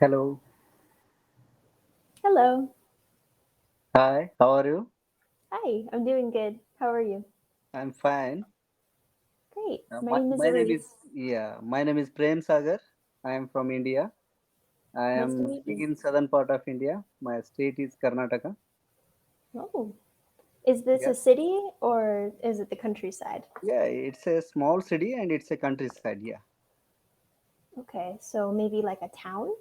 Hello. Hello. Hi. How are you? Hi, I'm doing good. How are you? I'm fine. Great. Uh, My my, name is my name is Elise. my name is Prem Sagar. I am from India. I Nice to am meet living you. in southern part of India. My state is Karnataka. Oh, is this Yeah. a city or is it the countryside? Yeah, it's a small city and it's a countryside. Yeah. Okay, so maybe like a town?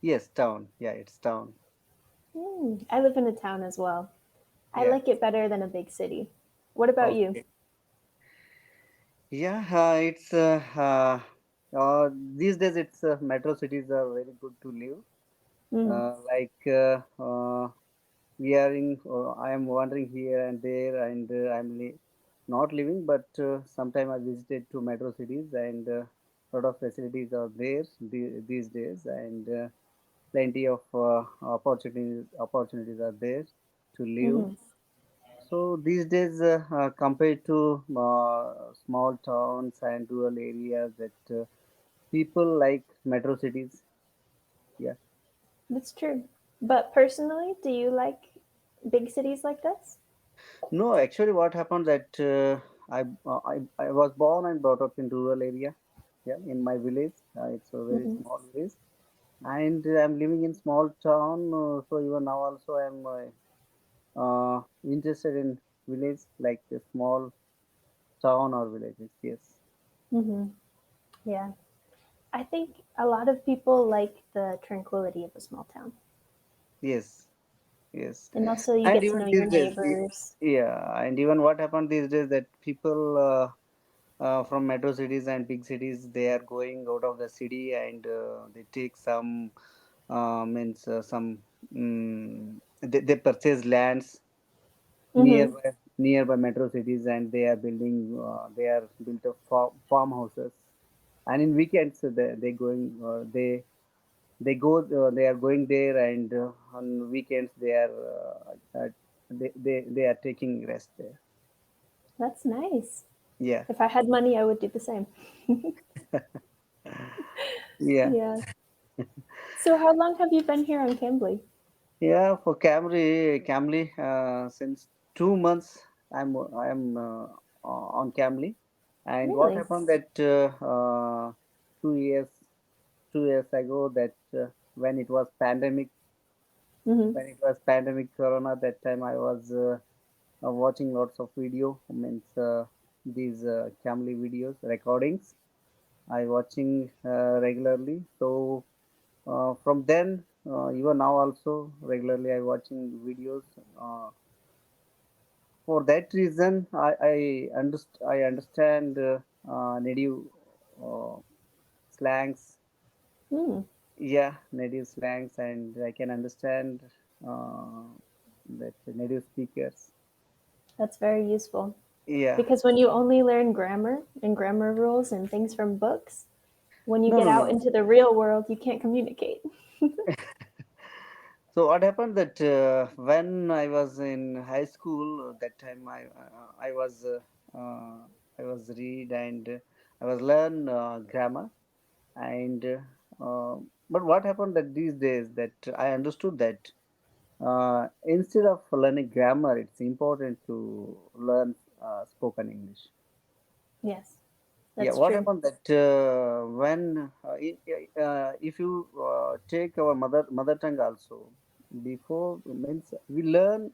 Yes, town. Yeah, it's town. I live in a town as well. I Yeah. like it better than a big city. What about you? Okay. Yeah, it's these days it's metro cities are very good to live. Mm, We are in I am wandering here and there, and not living, but sometime I visited to metro cities, and lot of facilities are there these days, and plenty of opportunities are there to live. hmm So these days, compared to small towns and rural areas, that people like metro cities. Yeah. That's true. But personally, do you like big cities like this? No, actually, what happened that I was born and brought up in rural area, yeah, in my village. It's a very hmm small village, and I'm living in small town. So even now also I'm interested in village, like a small town or villages. Yes, hmm Yeah. I think a lot of people like the tranquility of a small town. yes, yes, And also, you and get to even know your these days, neighbors. yeah, and even what happened these days that people. From metro cities and big cities, they are going out of the city, and they take some means some they purchase lands hmm nearby metro cities, and they are built up farmhouses, and in weekends they going they are going there, and on weekends they are taking rest there. That's nice. Yeah. If I had money, I would do the same. Yeah. Yeah. So how long have you been here on Cambly? Yeah, for Camry, since 2 months I'm on Camry, and what Really? happened that 2 years 2 years ago, that hmm when it was pandemic Corona, that time I was watching lots of video, means these Camry videos recordings. I watching regularly, so from then, even now also regularly I watching videos. Uh, for that reason, I understand native uh, slangs. Mm, Yeah, native slangs, and I can understand uh, that native speakers. that's very useful. Yeah. Because when you only learn grammar and grammar rules and things from books, when you No, get no, out no. into the real world, you can't communicate. So what happened that when I was in high school, that time uh, I was read, and I was learn grammar, and but what happened that these days that I understood that instead of learning grammar, it's important to learn spoken English. Yes, Yeah, that's what true. happened that when if you take our mother tongue also, before means we learn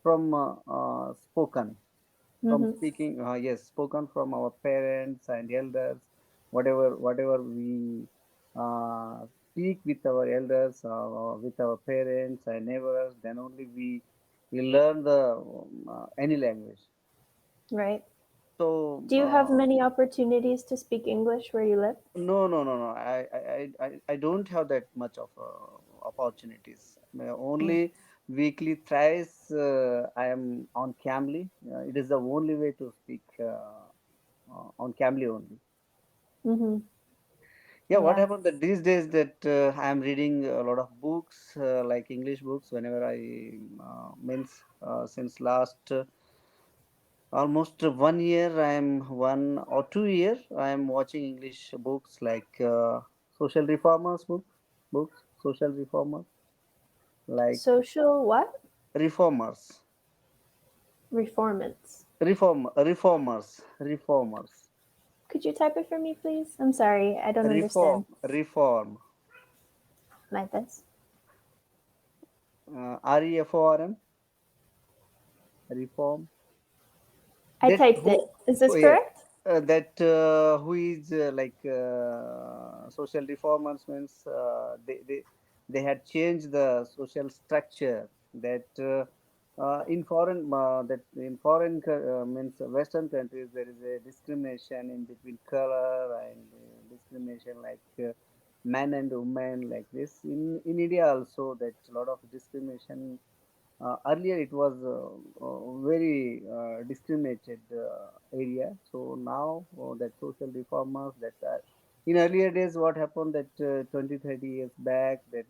from spoken, from hmm speaking, yes, spoken from our parents and elders, whatever we speak with our elders, with our parents and neighbors, then only we learn the any language. Right. So Do you have many opportunities to speak English where you live? no, no, no, no. I don't have that much of opportunities. Mm. Only weekly thrice I am on Cambly. It is the only way to speak on Cambly only. hmm Yeah, what Yeah. happened that these days that I am reading a lot of books, like English books. Whenever I means since last almost 1 year, I am 1 or 2 year, I am watching English books like Social Reformers book. books, social reformers, like Social what? reformers, Reformants. reformers, Could you type it for me, please? I'm sorry, I don't understand. reform, Like this. REFORM, reform. I That typed it. who, Is this yeah, correct? that who is like social reformers means they had changed the social structure that in foreign means Western countries there is a discrimination in between color and discrimination like man and woman like this in India also that a lot of discrimination earlier it was very discriminated area. So now that social reformers that are in earlier days, what happened that 20, 30 years back that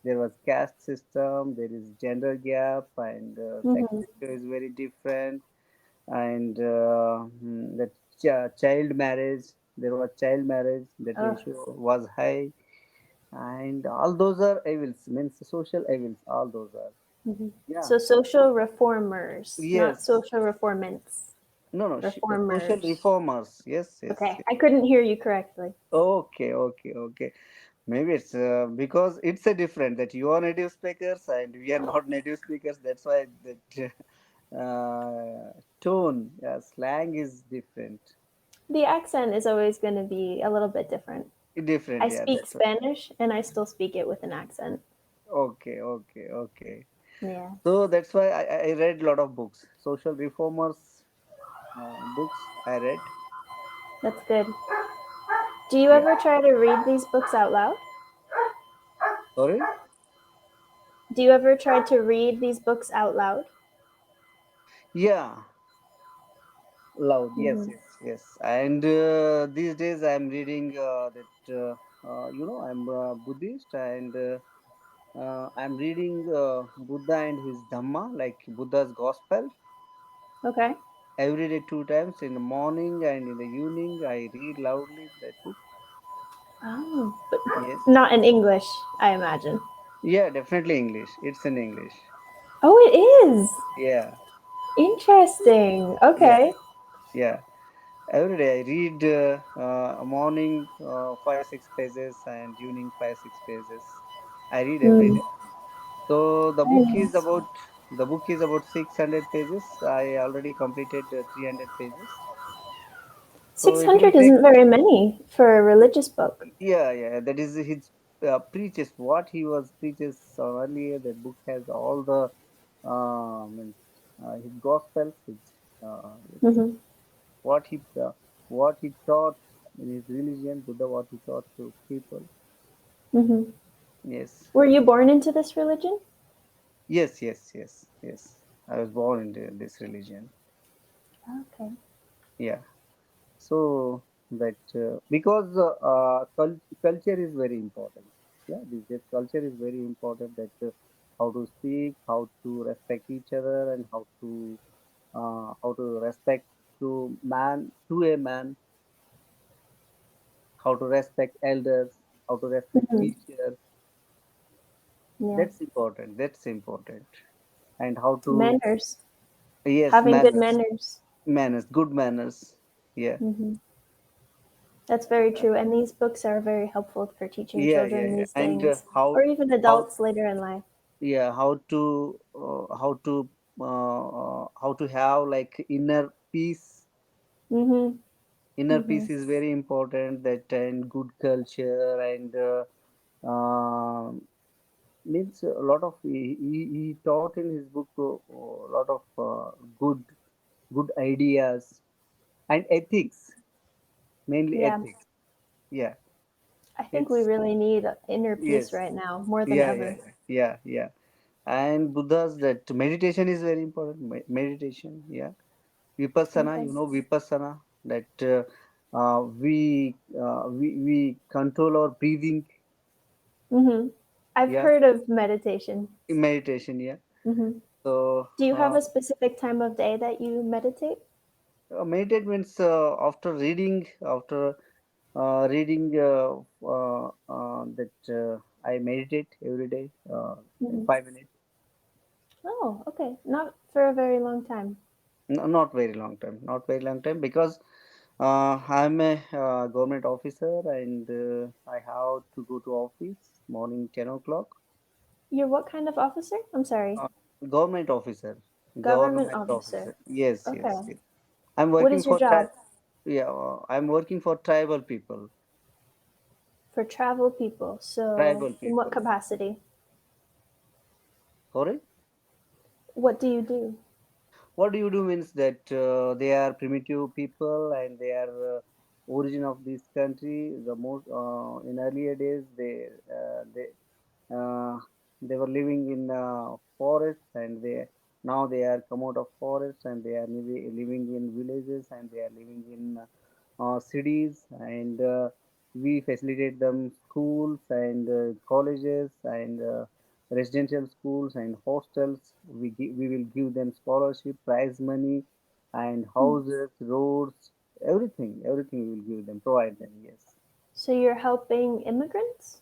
there was caste system, there is gender gap, and sex Mm-hmm. ratio is very different, and that child marriage, there was child marriage, that Oh, ratio was high, and all those are evils, means social evils. All those are. hmm. Yeah. So social reformers, not Yes. social reformants. No, no. Social Reformers. reformers. Yes, yes, Okay, yes. I couldn't hear you correctly. Okay, okay, okay. Maybe it's because it's a different that you are native speakers and we are not native speakers. That's why that tone, yeah, slang is different. The accent is always going to be a little bit different. I Different, yeah. speak That's why. Spanish and I still speak it with an accent. Okay, okay, okay. Yeah, So that's why I read a lot of books. Social reformers books I read. that's good. Do you Yeah. ever try to read these books out loud? Sorry. Do you ever try to read these books out loud? Yeah. Loud, yes, Hmm. yes, yes. And these days I'm reading I'm Buddhist and I'm reading Buddha and his Dhamma, like Buddha's Gospel. Okay. Every day, two times in the morning and in the evening, I read loudly that book. Oh, but Yes. not in English, I imagine. Yeah, definitely English. It's in English. Oh, it is. Yeah, Interesting. yeah, Okay. yeah. Every day I read morning 5 6 pages and evening 5 6 pages. I read every Hmm. day. So Very nice. the book is about 600 pages. I already completed 300 pages. So it will 600 take, isn't very many for a religious book. yeah, yeah. That is his preaches what he was preaches earlier. That book has all the means his gospels, his Hmm. what he uh, what he taught in his religion, Buddha, what he taught to people. Hmm. Yes, Were you born into this religion? yes, yes, yes, yes. I was born into this religion. Okay. Yeah. So that because culture is very important. Yeah, these days culture is very important. That how to speak, how to respect each other, and how to respect to a man, how to respect elders, how to respect Hmm. teachers. Yeah. That's important. That's important. And how to, Manners. yes, Having good manners, manners. good manners. Yeah, Hmm. That's very true. And these books are very helpful for teaching yeah, yeah, children yeah. these And things, or even how, adults later in life. yeah, how to have like Hmm. inner Hmm. peace is very important, that and good culture and means a lot of he taught in his book a lot of good ideas and ethics, mainly Yeah. ethics. Yeah, I think we it's, really need inner peace yes, right now more than yeah, yeah, ever. yeah, yeah, yeah. And Buddha's that meditation is very important. Meditation, yeah. Vipassana, Okay. Vipassana, that we control our breathing. Hmm. I've Yeah, heard of meditation. in meditation. Yeah. Hmm. So Do you have a specific time of day that you meditate? meditate means after reading, after Reading that I meditate every day, Hmm. 5 minutes. Oh, okay. Not for a very long time. No, not very long time, not very long time because I'm a government officer and I have to go to office morning 10 o'clock. You're what kind of officer? I'm sorry. Uh, Government officer, Government government officer. officer. Yes, yes, Okay. yes. I'm What working is your for job? yeah, I'm working for tribal people. For travel people. So, Tribal in what people. capacity? Sorry. What do you do? What do you do means that they are primitive people and they are origin of this country. The most in earlier days uh, they were living in forests and they now they are come out of forests and they are living in villages and they are living in cities and we facilitate them schools and colleges and residential schools and hostels. We will give them scholarship, prize money, and Hmm. houses, roads, everything we will give them, provide them. Yes, So you're helping immigrants?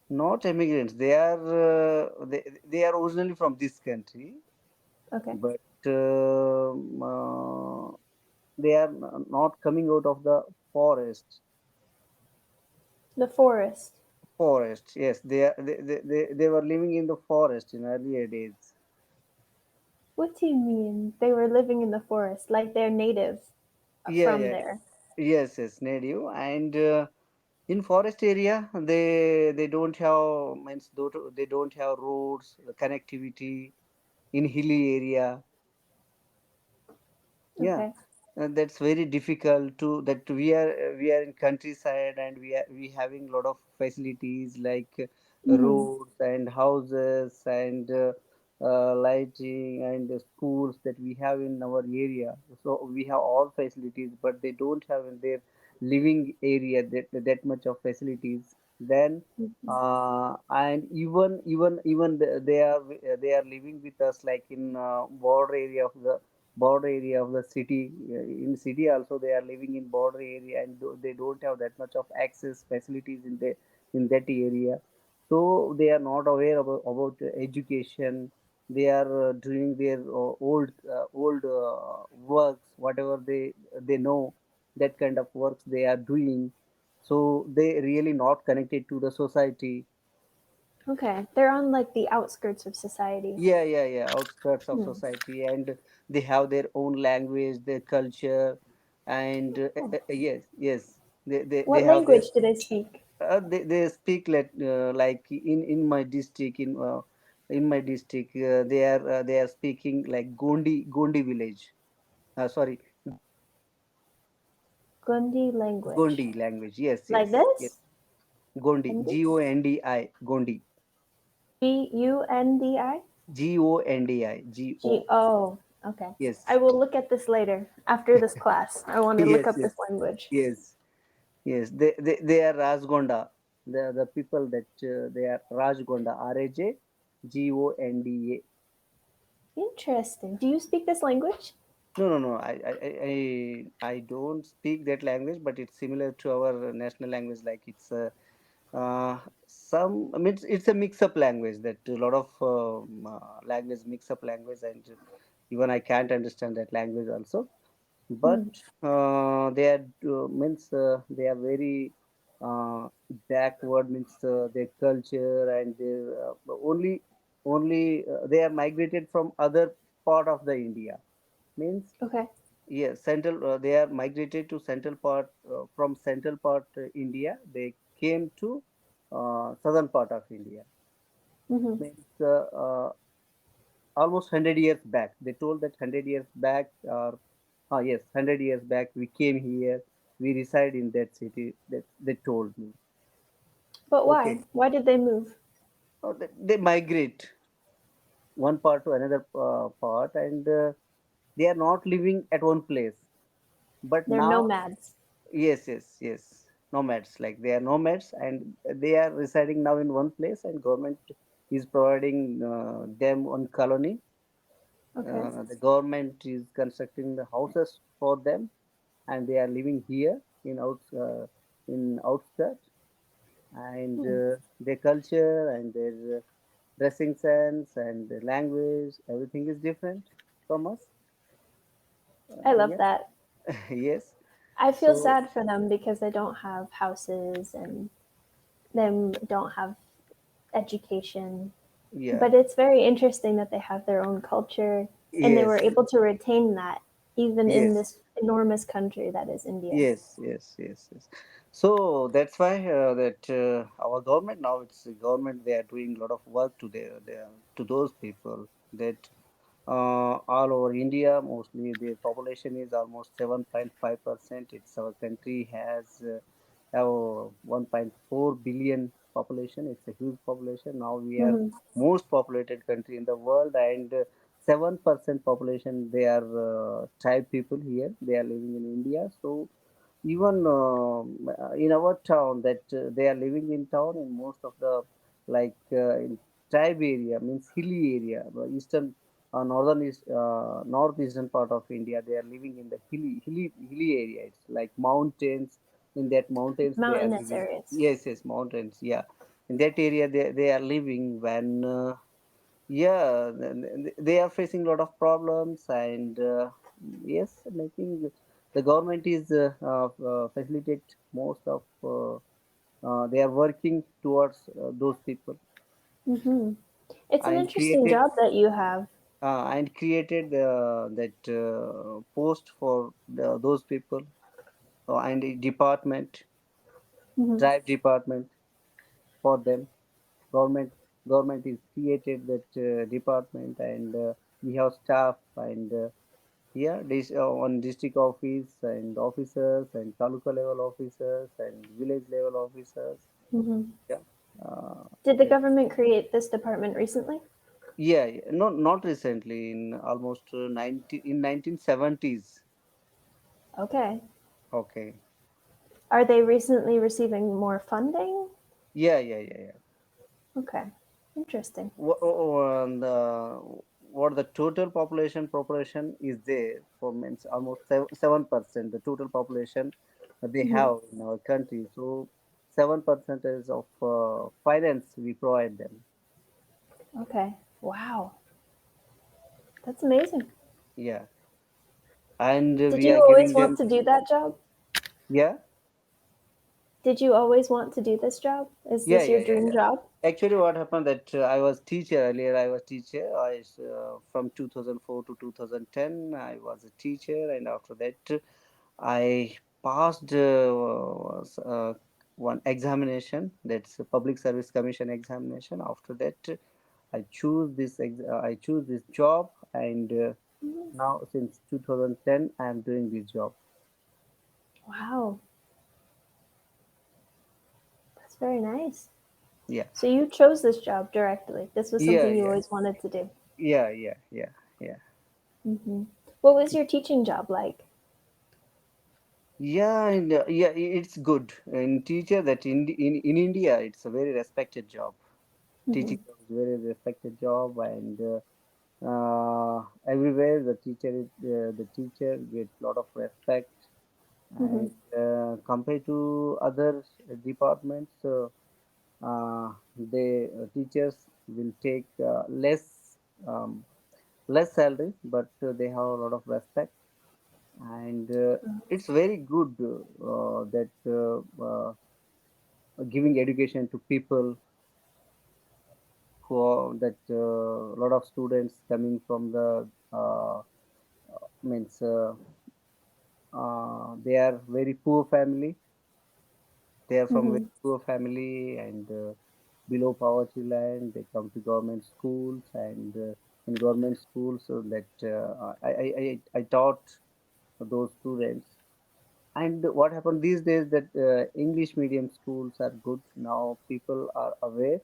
not immigrants. They are originally from this country, Okay. but they are not coming out of the forest. The forest. Forest, yes, they were living in the forest in earlier days. What do you mean? They were living in the forest, like they're native Yeah, from yeah, there. yes, yes, native and in forest area they don't have means they don't have roads, connectivity in hilly area. Yeah, Okay. that's very difficult to that we are in countryside and we having lot of facilities like Hmm. roads and houses and lighting and schools that we have in our area. So we have all facilities, but they don't have in their living area that much of facilities. Then Hmm. and they are living with us like in border area of the city. In city also they are living in border area and they don't have that much of access facilities in that area. So they are not aware about education. They are doing their old works, whatever they know, that kind of works they are doing. So they really not connected to the society. Okay. They're on like the outskirts of society. Yeah, outskirts of Hmm. society and they have their own language, their culture, and Oh. yes, they What have their language do they speak? they speak like in my district they are speaking like Gondi village, sorry, Gundi language. Gondi language. Yes, Like yes, this? Gondi, Gundi? Gondi, Gondi, Gundi? Gondi. Oh, okay. I Yes, will look at this later after this class. I want to look yes, up yes, this language. yes. Yes, they are Rajgonda. The people that they are Rajgonda, Rajgonda. Interesting. Do you speak this language? No. I don't speak that language, but it's similar to our national language. Like it's uh, some. I mean, it's a mix-up language that a lot of language mix-up language, and even I can't understand that language also. But Hmm. they are means they are very uh, backward means their culture and their only they are migrated from other part of the India means Okay. yes central they are migrated to central part from central part India they came to southern part of India Hmm. means almost 100 years back. They told that 100 years back, or yes, 100 years back, we came here, we reside in that city. That they told me. But Okay, why? Why did they move? they migrate one part to another part, and they are not living at one place. But They're now, nomads. yes, nomads. Like they are nomads, and they are residing now in one place, and government is providing them one colony. Okay. The government is constructing the houses for them and they are living here in out. in outskirts, and Hmm. their culture and their dressing sense and the language, everything is different from us. I love Yeah, that. yes. I feel So sad for them because they don't have houses and them don't have education. yeah, But it's very interesting that they have their own culture and they were yes, able to retain that even in yes. this enormous country that is India. Yes, yes, yes, yes. So that's why that our government now, it's the government, they are doing a lot of work to to those people that all over India, mostly the population is almost 7.5%. It's our country has have 1.4 billion population. It's a huge population. Now we are Hmm. most populated country in the world, and 7% population they are tribe people here. They are living in India. So even in our town that they are living in town in most of the like in tribe area, means hilly area, eastern northern is northeastern part of India. They are living in the hilly area. It's like mountains. In that mountains they are Mountainous living. areas. Yes, yes, mountains, yeah. In that area they are living. When yeah, they are facing a lot of problems, and yes, making the government is facilitate most of they are working towards those people, Hmm. It's an and interesting created job that you have. that post for those people, and a department, Hmm. tribe department for them. Government is created that department, and we have staff, and yeah, this on district office and officers and taluka level officers and village level officers. Hmm. Yeah, uh, Did the it, government create this department recently? yeah, yeah, not recently, in almost 1970s. Okay. Okay. Are they recently receiving more funding? Yeah, yeah, yeah, yeah. Okay. Interesting. And, what the total population is there for, means almost 7%. The total population that they Hmm. have in our country. So 7% of finance we provide them. Okay. Wow. That's amazing. Yeah, and Did we you are always giving want them. to do that job? Yeah, Did you always want to do this job? Is yeah, this your yeah, yeah, dream yeah. job? Actually, what happened that I was teacher earlier. I was teacher. From 2004 to 2010. I was a teacher, and after that, I passed one examination. That's a Public Service Commission examination. After that, I choose this job, and Mhm. now since 2010, I am doing this job. Wow. That's very nice. Yeah, So you chose this job directly. This was yeah, something you yeah, always wanted to do. yeah, yeah, yeah, yeah. Hmm. What was your teaching job like? Yeah, and yeah, it's good. In teacher, that in India, it's a very respected job. Hmm. Teaching job is very respected job, and everywhere the teacher gets a lot of respect, Hmm. and compared to other departments, the teachers will take um, less salary, but they have a lot of respect, and it's very good that giving education to people who are that a lot of students coming from the means they are very poor family. They are from very Hmm. poor family, and below poverty line. They come to government schools, and in government schools, so that I taught those students. And what happened these days, that English medium schools are good. Now people are aware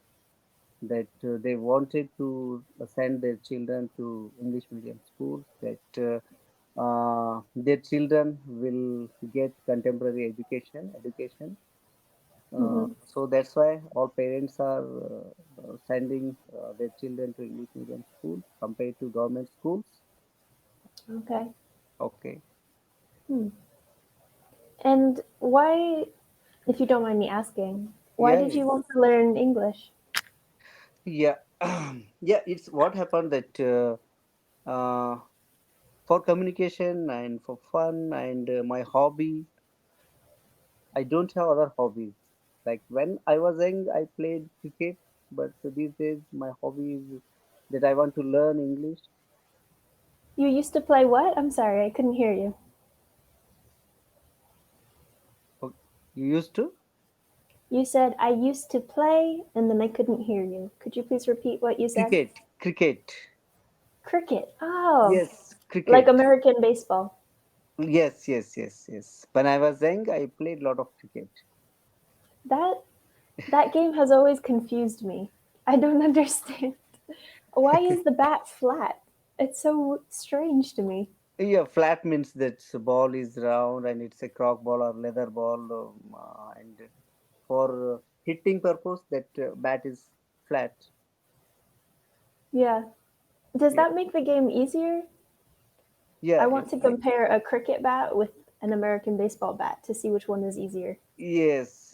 that they wanted to send their children to English medium schools, that their children will get contemporary education. Hmm. So that's why all parents are sending their children to English medium schools compared to government schools. Okay. Okay. Hmm. And why? If you don't mind me asking, why Yeah, did you yes. want to learn English? Yeah. Yeah, it's what happened that for communication and for fun and my hobby, I don't have other hobbies. Like when I was young, I played cricket, but these days my hobby is that I want to learn English. You used to play what? I'm sorry, I couldn't hear you. Oh, you used to? You said, I used to play, and then I couldn't hear you. Could you please repeat what you said? Cricket, cricket. Cricket. Oh, Yes, like cricket. American baseball. Yes, yes, yes, yes. When I was young, I played a lot of cricket. That that game has always confused me. I don't understand. Why is the bat flat? It's so strange to me. Yeah, flat means that the ball is round and it's a crock ball or leather ball, and for hitting purpose, that bat is flat. Yeah. Does Yeah, that make the game easier? yeah, I it want to like compare a cricket bat with an American baseball bat to see which one is easier. yes,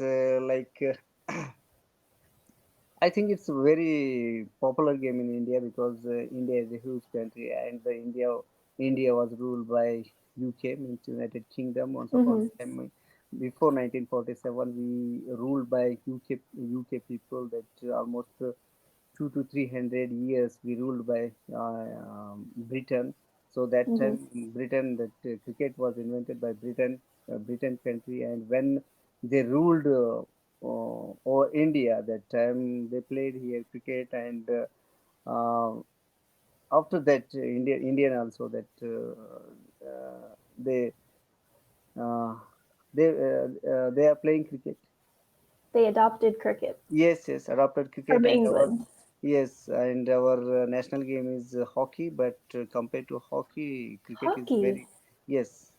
I think it's a very popular game in India because India is a huge country and India was ruled by UK, means United Kingdom. Once upon Mm-hmm. a time, before 1947, we ruled by UK people that almost 2 to 300 years we ruled by Britain. So that Mm-hmm. time in Britain, that cricket was invented by Britain country, and when they ruled over India, that time they played here cricket, and after that, Indian also that they uh, they are playing cricket. They adopted cricket Yes, yes, adopted cricket, from and our England. yes, and our national game is hockey. But compared to hockey, cricket is Hockey. very yes.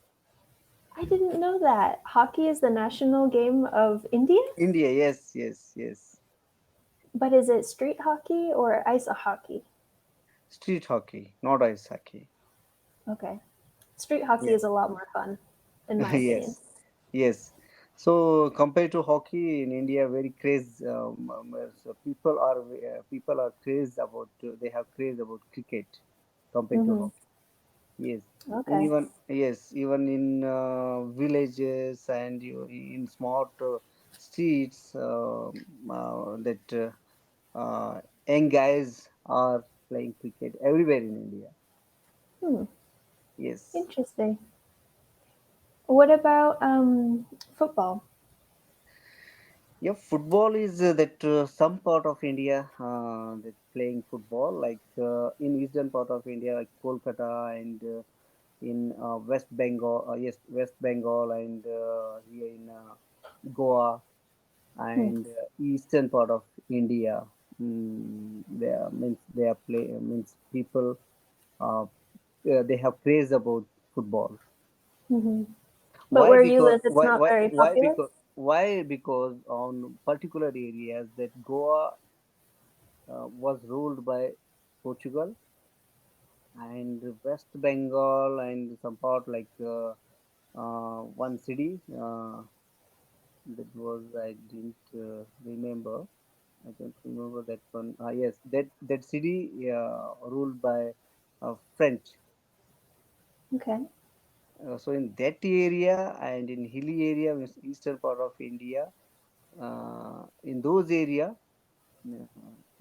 I didn't know that. Hockey is the national game of India? India, yes, yes, yes. But is it street hockey or ice hockey? Street hockey, not ice hockey. Okay. Street hockey Yeah, is a lot more fun, in my opinion. yes, yes. So compared to hockey in India, very craze. So people are crazed about. They have craze about cricket compared to Mm-hmm. hockey. Yes, Okay. even yes, even in villages and in small streets, that young guys are playing cricket everywhere in India. Hmm. Yes, Interesting. What about football? yeah, football is that some part of India that playing football, like in eastern part of India, like Kolkata and in West Bengal, yes, West Bengal and here in Goa Hmm. and eastern part of India. They are play means people uh, they have praise about football. Mm-hmm. But Why? where you Because live, it's not very popular. why? Because on particular areas that Goa was ruled by Portugal and West Bengal and some part like one city that was I didn't remember. I don't remember that one. Yes, that city ruled by French. Okay. So in that area and in hilly area, means eastern part of India, in those area, uh,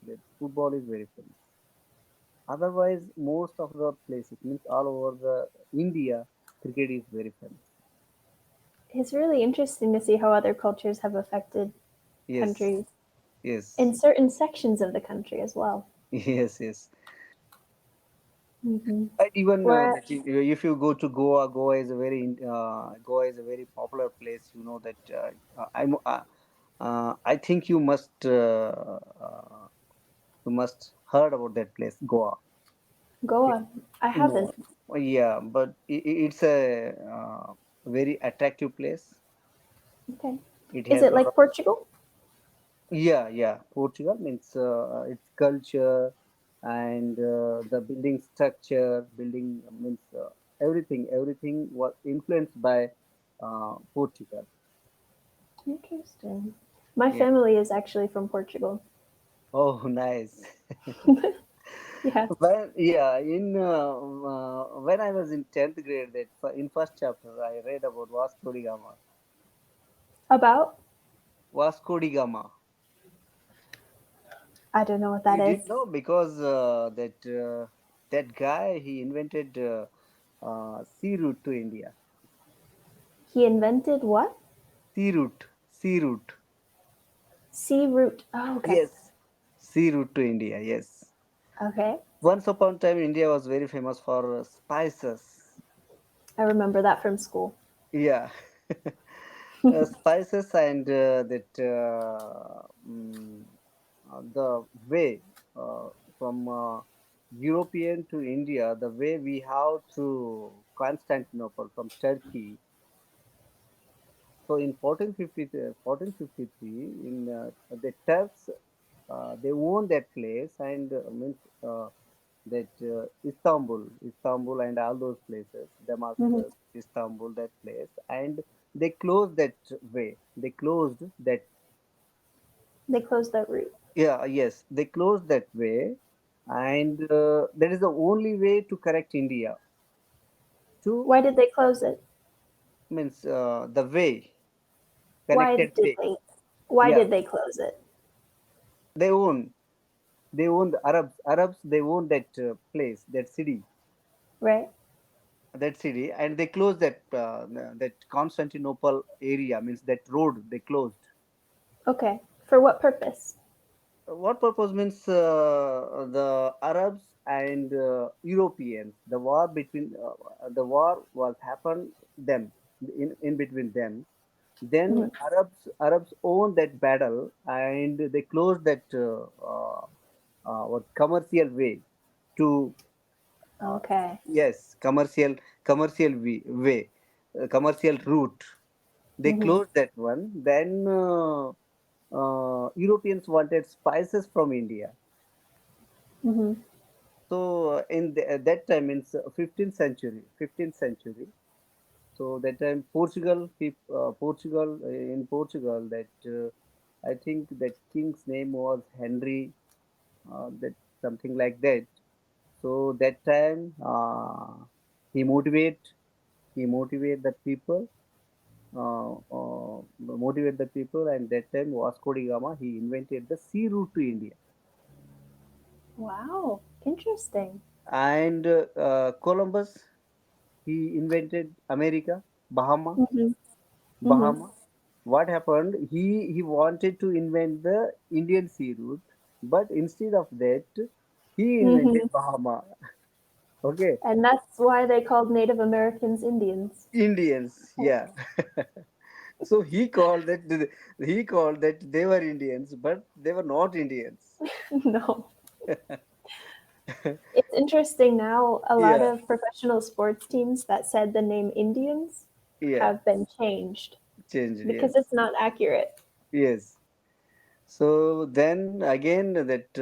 the football is very famous. Otherwise, most of the places, means all over the India, cricket is very famous. It's really interesting to see how other cultures have affected Yes, countries yes, in certain sections of the country as well. yes, yes. Mm-hmm. And even Where, that if you go to Goa, Goa is a very popular place. You know that I think you must heard about that place, Goa. It, Goa, I no, haven't. yeah, but it's a very attractive place. Okay. It Is has it a lot like of Portugal? yeah, yeah. Portugal means its culture and the building structure. Building means everything. Everything was influenced by Portugal. Interesting. My Yeah. family is actually from Portugal. Oh, nice. Yeah. When I was in 10th grade, in first chapter, I read about Vasco da Gama. About? Vasco da Gama. I don't know what that You is. didn't know because that guy he invented sea route to India. He invented what? Sea route. Sea root. Oh, okay. Yes, sea route to India. Yes. Okay. Once upon a time, India was very famous for spices. I remember that from school. Yeah, spices and the way from European to India, the way we have to Constantinople from Turkey. So in 1453, in the Turks, they own that place and means that Istanbul, and all those places, Hmm. Damascus, Istanbul, that place, and they closed that way. They closed that. They closed that route. Yeah, yes, they closed that way, and that is the only way to correct India. To Why did they close it? means the way, Why connected did way. they? Why Yeah, did they close it? they own. They own the Arabs. Arabs they own that place, that city, Right. and they closed that Constantinople area. Means that road they closed. Okay. For what purpose? What purpose means the Arabs and Europeans. The war was happened them in between them. Then Hmm. Arabs owned that battle and they closed that what commercial way to uh, Okay. yes, way, commercial route. They Hmm. closed that one. Then Europeans wanted spices from India. Hmm. So at that time, in 15th century. So that time, Portugal in Portugal, that I think that king's name was Henry, that something like that. So that time, he motivate he motivate the people, and that time Vasco da Gama he invented the sea route to India, Wow. Interesting. and Columbus he invented America, Bahama. Hmm. Hmm. Bahama. What happened? He wanted to invent the Indian sea route, but instead of that, he Hmm. invented Bahama. Okay, And that's why they called Native Americans Indians. Indians. Yeah. So he called that they were Indians, but they were not Indians. No. It's interesting now, a lot Yeah, of professional sports teams that said the name Indians yeah. have been changed Changed. because Yes, it's not accurate. yes. So then again that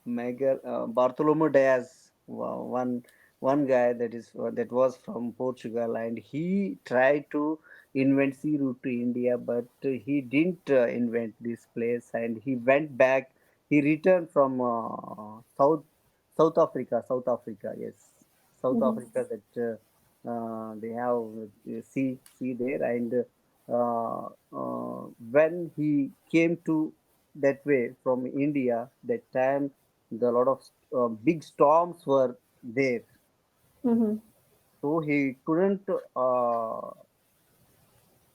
Bartholomew Diaz, one guy that was from Portugal, and he tried to invent sea route to India, but he didn't invent this place, and he went back. He returned from South Africa, yes, South Hmm. Africa. That they have sea there, and when he came to that way from India, that time the lot of big storms were there, Hmm. so he couldn't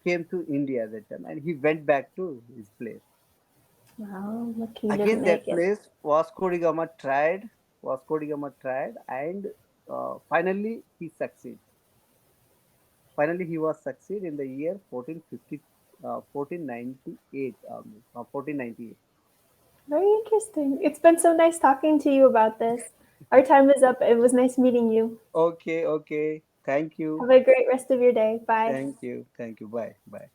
came to India that time, and he went back to his place. Well, lucky he didn't Again, make that it. place Vasco da Gama tried, and finally he succeeded. Finally, he was succeed in the year 1498, 1498. Very interesting. It's been so nice talking to you about this. Our time is up. It was nice meeting you. Okay, okay. Thank you. Have a great rest of your day. Bye. Thank you. Thank you. Bye. Bye.